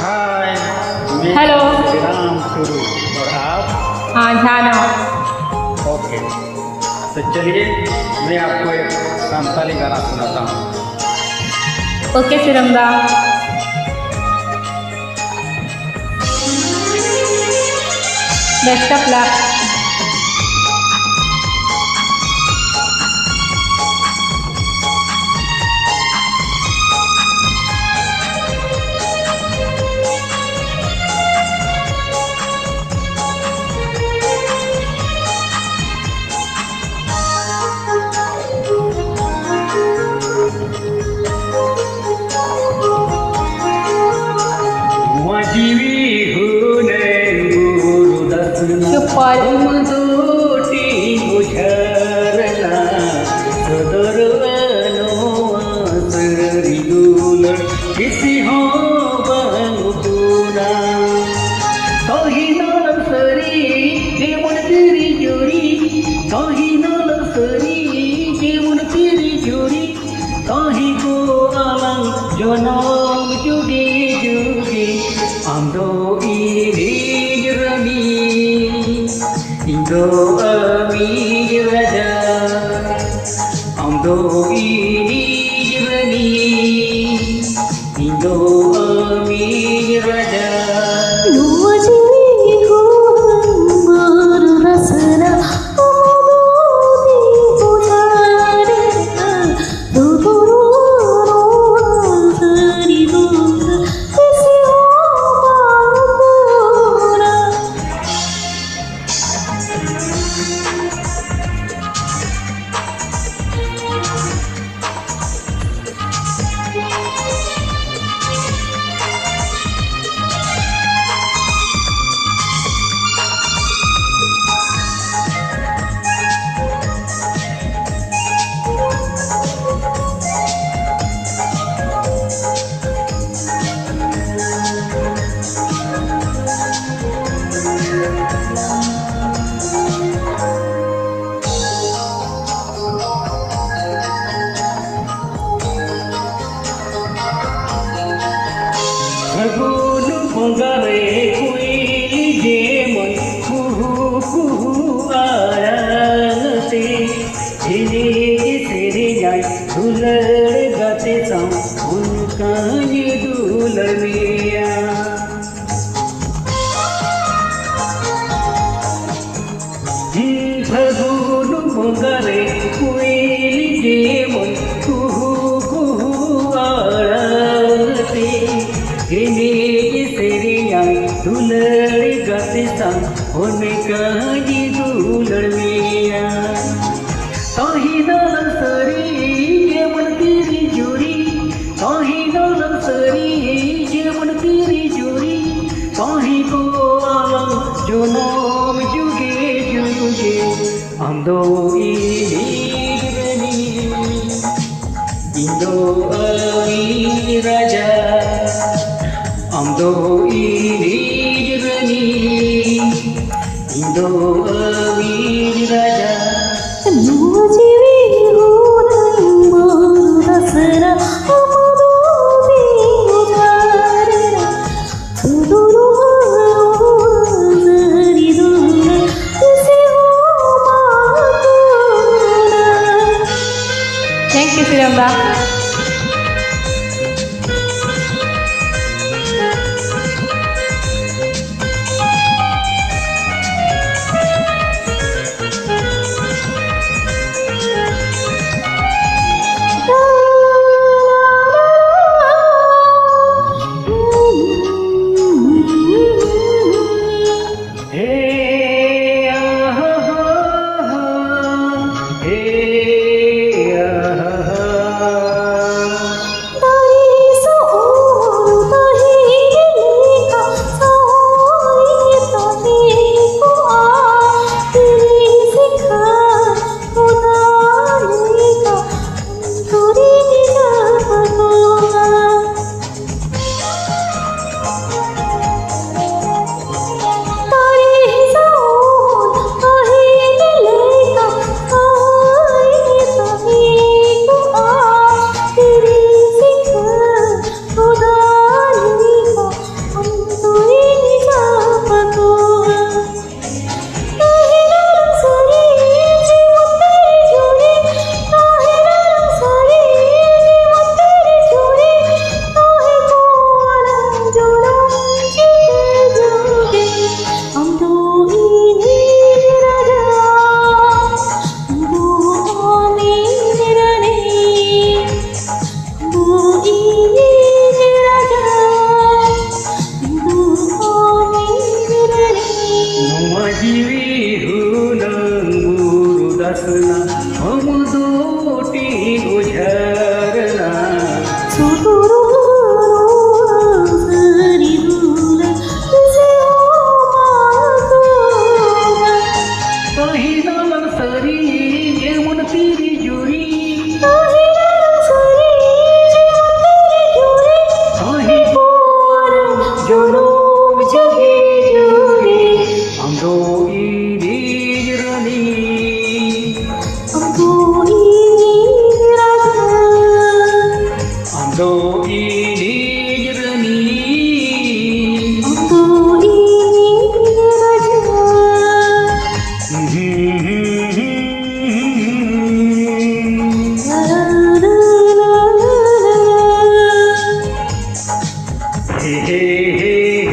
हाय, मैं हेलो। राम शुरू और आप? हाँ झाना। ओके, तो चलिए मैं आपको एक संताली गाना सुनाता हूँ। ओके सिरंगा। Best of luck. Super. Jonom jugi jugi amdo ini rani indo ami raja amdo ini rani indo ami raja Gulu bongare kuili demon kuhu kuhu ayate jini tere jai dular gate sam unka ye dulaniya Gulu bongare kuili demon kuhu kuhu ayate ini serinya dular gate sang unka ye dulaniya Kahi dalam seri jemun tiri juri Kahi dalam seri jemun tiri juri Kahi ko alam jonom juge juge Amdo ini rani Indo ami raja Amdo ini rani Indo ami raja Thank you Siramba. Hey